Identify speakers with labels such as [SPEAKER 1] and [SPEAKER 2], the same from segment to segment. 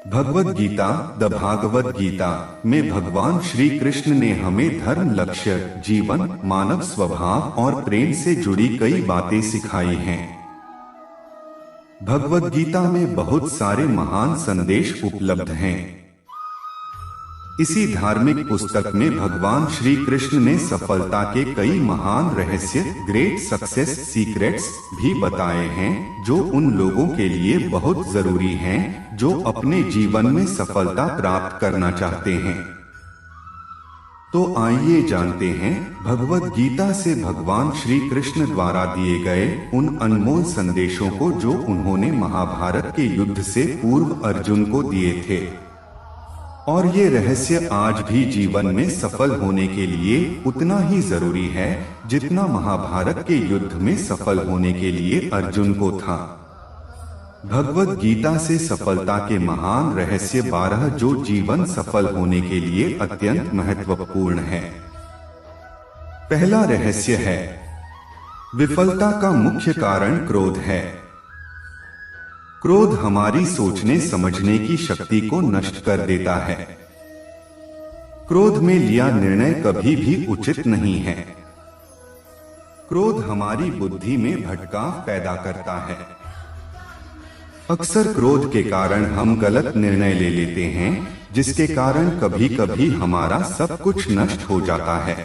[SPEAKER 1] Bhagavad Gita the Bhagavat Gita में भगवान श्री कृष्ण ने हमें धर्म, लक्ष्य, जीवन, मानव स्वभाव और प्रेम से जुड़ी कई बातें सिखाई हैं। भगवद गीता में बहुत सारे महान संदेश उपलब्ध हैं। इसी धार्मिक पुस्तक में भगवान श्री कृष्ण ने सफलता के कई महान रहस्य, ग्रेट सक्सेस सीक्रेट्स भी बताए हैं, जो उन लोगों के लिए बहुत जरूरी हैं जो अपने जीवन में सफलता प्राप्त करना चाहते हैं। तो आइए जानते हैं भगवद गीता से भगवान श्री कृष्ण द्वारा दिए गए उन अनमोल संदेशों को जो उन्होंने महाभारत के युद्ध से पूर्व अर्जुन को दिए थे। और ये रहस्य आज भी जीवन में सफल होने के लिए उतना ही जरूरी है जितना महाभारत के युद्ध में सफल होने के लिए अर्जुन को था। भगवद गीता से सफलता के महान रहस्य 12 जो जीवन सफल होने के लिए अत्यंत महत्वपूर्ण है। पहला रहस्य है, विफलता का मुख्य कारण क्रोध है। क्रोध हमारी सोचने समझने की शक्ति को नष्ट कर देता है। क्रोध में लिया निर्णय कभी भी उचित नहीं है। क्रोध हमारी बुद्धि में भटकाव पैदा करता है। अक्सर क्रोध के कारण हम गलत निर्णय ले लेते हैं, जिसके कारण कभी कभी हमारा सब कुछ नष्ट हो जाता है।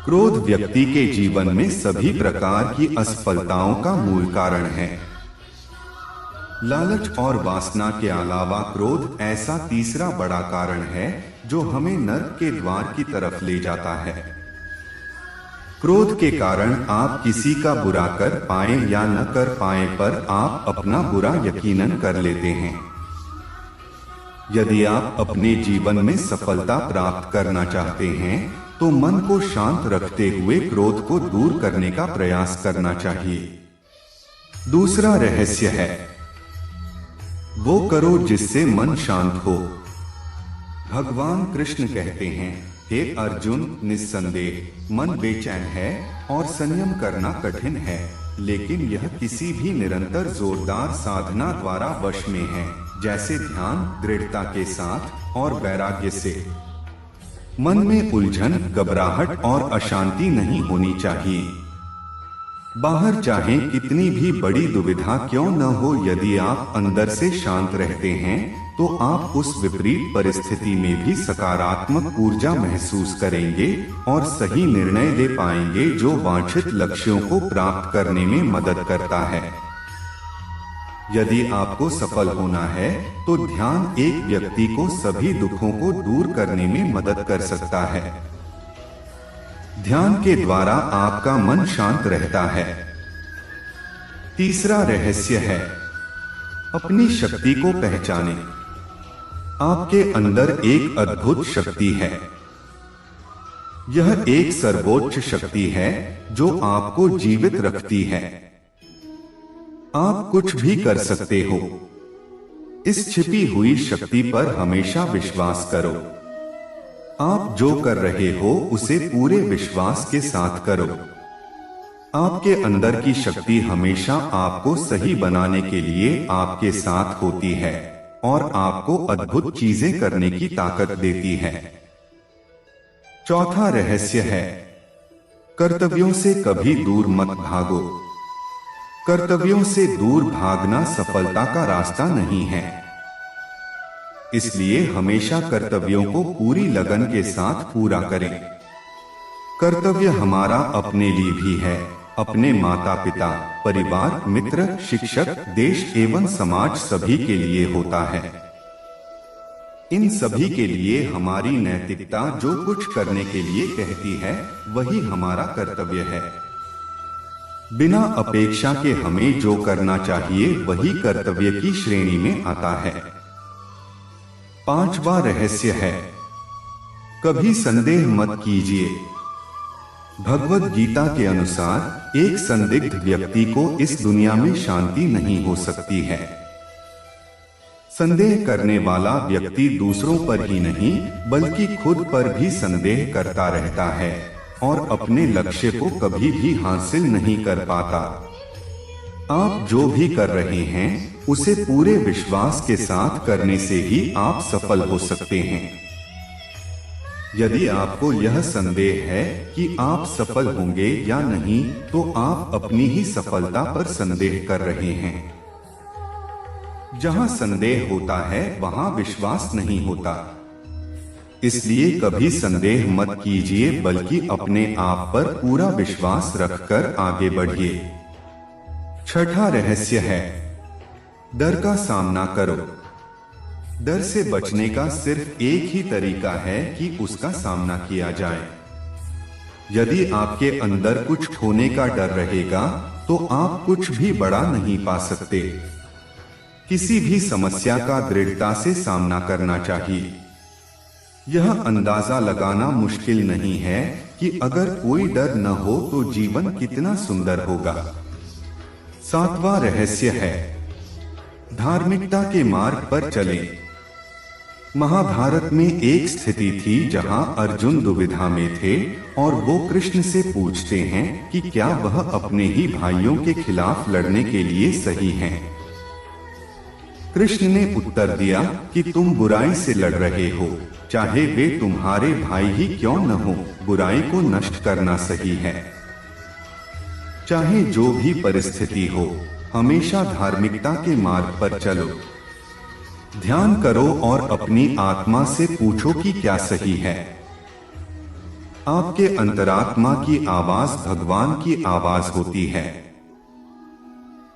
[SPEAKER 1] क्रोध व्यक्ति के जीवन में सभी प्रकार की असफलताओं का मूल कारण है। लालच और वासना के अलावा क्रोध ऐसा तीसरा बड़ा कारण है जो हमें नर्क के द्वार की तरफ ले जाता है। क्रोध के कारण आप किसी का बुरा कर पाए या न कर पाए पर आप अपना बुरा यकीनन कर लेते हैं। यदि आप अपने जीवन में सफलता प्राप्त करना चाहते हैं तो मन को शांत रखते हुए क्रोध को दूर करने का प्रयास करना चाहिए। दूसरा रहस्य है, वो करो जिससे मन शांत हो। भगवान कृष्ण कहते हैं, हे अर्जुन, निस्संदेह मन बेचैन है और संयम करना कठिन है, लेकिन यह किसी भी निरंतर जोरदार साधना द्वारा वश में है, जैसे ध्यान, दृढ़ता के साथ और वैराग्य से। मन में उलझन, घबराहट और अशांति नहीं होनी चाहिए। बाहर चाहे कितनी भी बड़ी दुविधा क्यों न हो, यदि आप अंदर से शांत रहते हैं तो आप उस विपरीत परिस्थिति में भी सकारात्मक ऊर्जा महसूस करेंगे और सही निर्णय ले पाएंगे जो वांछित लक्ष्यों को प्राप्त करने में मदद करता है। यदि आपको सफल होना है तो ध्यान एक व्यक्ति को सभी दुखों को दूर करने में मदद कर सकता है। ध्यान के द्वारा आपका मन शांत रहता है। तीसरा रहस्य है, अपनी शक्ति को पहचानें। आपके अंदर एक अद्भुत शक्ति है। यह एक सर्वोच्च शक्ति है जो आपको जीवित रखती है। आप कुछ भी कर सकते हो। इस छिपी हुई शक्ति पर हमेशा विश्वास करो। आप जो कर रहे हो उसे पूरे विश्वास के साथ करो। आपके अंदर की शक्ति हमेशा आपको सही बनाने के लिए आपके साथ होती है और आपको अद्भुत चीजें करने की ताकत देती है। चौथा रहस्य है, कर्तव्यों से कभी दूर मत भागो। कर्तव्यों से दूर भागना सफलता का रास्ता नहीं है। इसलिए हमेशा कर्तव्यों को पूरी लगन के साथ पूरा करें। कर्तव्य हमारा अपने लिए भी है, अपने माता पिता, परिवार, मित्र, शिक्षक, देश एवं समाज सभी के लिए होता है। इन सभी के लिए हमारी नैतिकता जो कुछ करने के लिए कहती है वही हमारा कर्तव्य है। बिना अपेक्षा के हमें जो करना चाहिए वही कर्तव्य की श्रेणी में आता है। पांचवा रहस्य है, कभी संदेह मत कीजिए। भगवद गीता के अनुसार एक संदिग्ध व्यक्ति को इस दुनिया में शांति नहीं हो सकती है। संदेह करने वाला व्यक्ति दूसरों पर ही नहीं बल्कि खुद पर भी संदेह करता रहता है और अपने लक्ष्य को कभी भी हासिल नहीं कर पाता। आप जो भी कर रहे हैं उसे पूरे विश्वास के साथ करने से ही आप सफल हो सकते हैं। यदि आपको यह संदेह है कि आप सफल होंगे या नहीं, तो आप अपनी ही सफलता पर संदेह कर रहे हैं। जहां संदेह होता है वहां विश्वास नहीं होता। इसलिए कभी संदेह मत कीजिए, बल्कि अपने आप पर पूरा विश्वास रखकर आगे बढ़िए। छठा रहस्य है, डर का सामना करो। डर से बचने का सिर्फ एक ही तरीका है कि उसका सामना किया जाए। यदि आपके अंदर कुछ खोने का डर रहेगा तो आप कुछ भी बड़ा नहीं पा सकते। किसी भी समस्या का दृढ़ता से सामना करना चाहिए। यह अंदाजा लगाना मुश्किल नहीं है कि अगर कोई डर न हो तो जीवन कितना सुंदर होगा। सातवां रहस्य है, धार्मिकता के मार्ग पर चलें। महाभारत में एक स्थिति थी जहां अर्जुन दुविधा में थे और वो कृष्ण से पूछते हैं कि क्या वह अपने ही भाइयों के खिलाफ लड़ने के लिए सही हैं? कृष्ण ने उत्तर दिया कि तुम बुराई से लड़ रहे हो, चाहे वे तुम्हारे भाई ही क्यों न हो। बुराई को नष्ट करना सही है। चाहे जो भी परिस्थिति हो, हमेशा धार्मिकता के मार्ग पर चलो। ध्यान करो और अपनी आत्मा से पूछो कि क्या सही है। आपके अंतरात्मा की आवाज भगवान की आवाज होती है।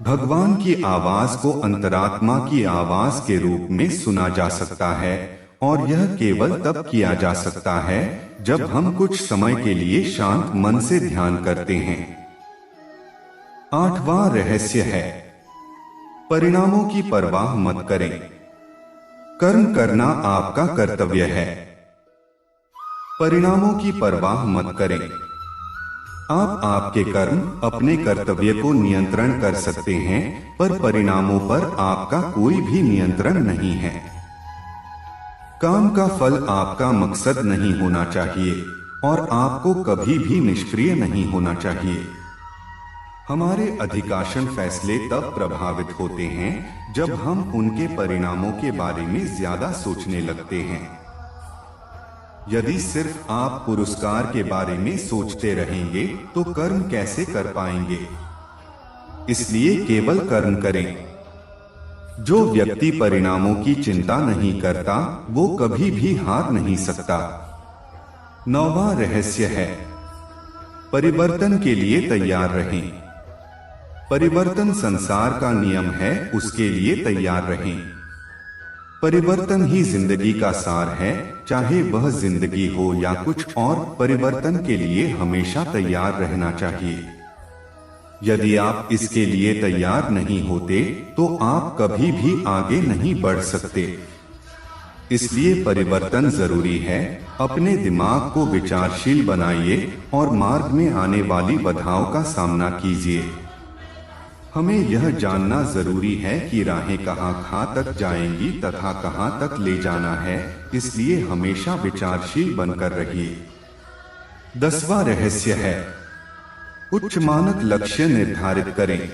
[SPEAKER 1] भगवान की आवाज को अंतरात्मा की आवाज के रूप में सुना जा सकता है और यह केवल तब किया जा सकता है जब हम कुछ समय के लिए शांत मन से ध्यान करते हैं। आठवां रहस्य है, परिणामों की परवाह मत करें। कर्म करना आपका कर्तव्य है। परिणामों की परवाह मत करें। आप आपके कर्म, अपने कर्तव्य को नियंत्रण कर सकते हैं, पर परिणामों पर आपका कोई भी नियंत्रण नहीं है। काम का फल आपका मकसद नहीं होना चाहिए और आपको कभी भी निष्क्रिय नहीं होना चाहिए। हमारे अधिकांश फैसले तब प्रभावित होते हैं जब हम उनके परिणामों के बारे में ज्यादा सोचने लगते हैं। यदि सिर्फ आप पुरस्कार के बारे में सोचते रहेंगे तो कर्म कैसे कर पाएंगे? इसलिए केवल कर्म करें। जो व्यक्ति परिणामों की चिंता नहीं करता वो कभी भी हार नहीं सकता। नौवां रहस्य है, परिवर्तन के लिए तैयार रहें। परिवर्तन संसार का नियम है, उसके लिए तैयार रहें। परिवर्तन ही जिंदगी का सार है, चाहे वह जिंदगी हो या कुछ और। परिवर्तन के लिए हमेशा तैयार रहना चाहिए। यदि आप इसके लिए तैयार नहीं होते तो आप कभी भी आगे नहीं बढ़ सकते। इसलिए परिवर्तन जरूरी है। अपने दिमाग को विचारशील बनाइए और मार्ग में आने वाली बाधाओं का सामना कीजिए। हमें यह जानना जरूरी है कि राहें कहाँ तक जाएंगी तथा कहाँ तक ले जाना है, इसलिए हमेशा विचारशील बनकर रहिए। 10वां रहस्य है, उच्च मानक लक्ष्य निर्धारित करें।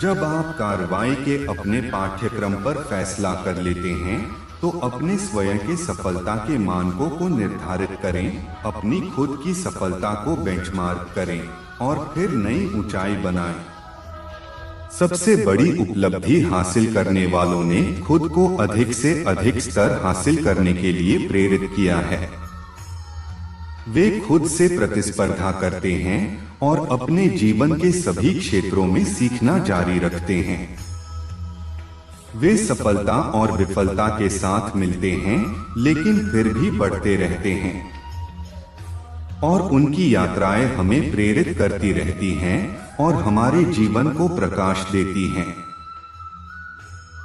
[SPEAKER 1] जब आप कार्रवाई के अपने पाठ्यक्रम पर फैसला कर लेते हैं तो अपने स्वयं के सफलता के मानकों को निर्धारित करें, अपनी खुद की सफलता को बेंचमार्क करें और फिर नई ऊंचाई बनाएं। सबसे बड़ी उपलब्धि हासिल करने वालों ने खुद को अधिक से अधिक स्तर हासिल करने के लिए प्रेरित किया है। वे खुद से प्रतिस्पर्धा करते हैं और अपने जीवन के सभी क्षेत्रों में सीखना जारी रखते हैं। वे सफलता और विफलता के साथ मिलते हैं, लेकिन फिर भी बढ़ते रहते हैं और उनकी यात्राएं हमें प्रेरित करती रहती हैं और हमारे जीवन को प्रकाश देती हैं।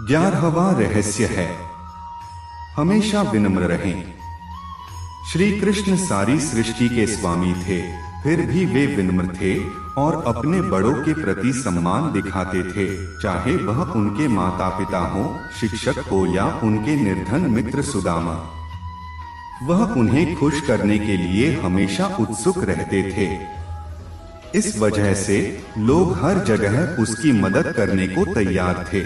[SPEAKER 1] 11वां रहस्य है, हमेशा विनम्र रहें। श्री कृष्ण सारी सृष्टि के स्वामी थे, फिर भी वे विनम्र थे और अपने बड़ों के प्रति सम्मान दिखाते थे, चाहे वह उनके माता पिता हो, शिक्षक हो या उनके निर्धन मित्र सुदामा। वह उन्हें खुश करने के लिए हमेशा उत्सुक रहते थे। इस वजह से लोग हर जगह उसकी मदद करने को तैयार थे।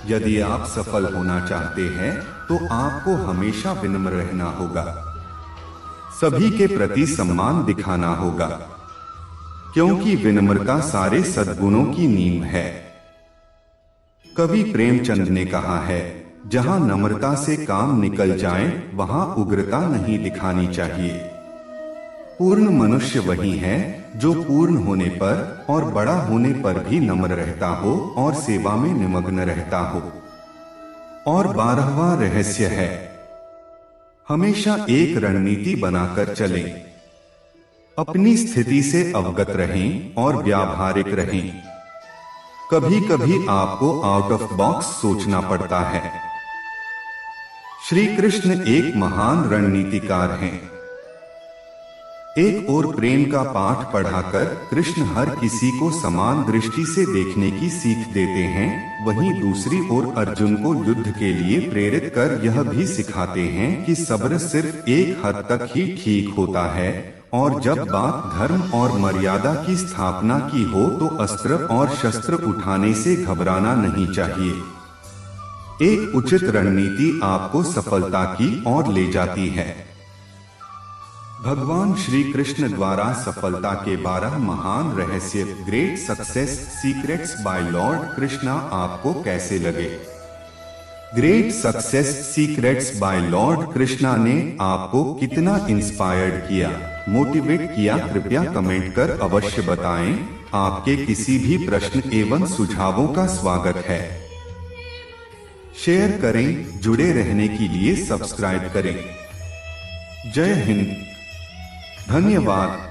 [SPEAKER 1] यदि आप सफल होना चाहते हैं तो आपको हमेशा विनम्र रहना होगा, सभी के प्रति सम्मान दिखाना होगा, क्योंकि विनम्रता सारे सद्गुणों की नींव है। कवि प्रेमचंद ने कहा है, जहां नम्रता से काम निकल जाए वहां उग्रता नहीं दिखानी चाहिए। पूर्ण मनुष्य वही है जो पूर्ण होने पर और बड़ा होने पर भी नम्र रहता हो और सेवा में निमग्न रहता हो। और 12वां रहस्य है, हमेशा एक रणनीति बनाकर चलें। अपनी स्थिति से अवगत रहें और व्यावहारिक रहें। कभी कभी आपको आउट ऑफ बॉक्स सोचना पड़ता है। श्री कृष्ण एक महान रणनीतिकार हैं। एक ओर प्रेम का पाठ पढ़ाकर कृष्ण हर किसी को समान दृष्टि से देखने की सीख देते हैं, वहीं दूसरी ओर अर्जुन को युद्ध के लिए प्रेरित कर यह भी सिखाते हैं कि सब्र सिर्फ एक हद तक ही ठीक होता है और जब बात धर्म और मर्यादा की स्थापना की हो तो अस्त्र और शस्त्र उठाने से घबराना नहीं चाहिए। एक उचित रणनीति आपको सफलता की ओर ले जाती है। भगवान श्री कृष्ण द्वारा सफलता के 12 महान रहस्य, great success secrets by lord Krishna, आपको कैसे लगे? Great success secrets by lord Krishna ने आपको कितना इंस्पायर्ड किया, मोटिवेट किया? कृपया कमेंट कर अवश्य बताएं। आपके किसी भी प्रश्न एवं सुझावों का स्वागत है। शेयर करें, जुड़े रहने के लिए सब्सक्राइब करें। जय हिंद, धन्यवाद।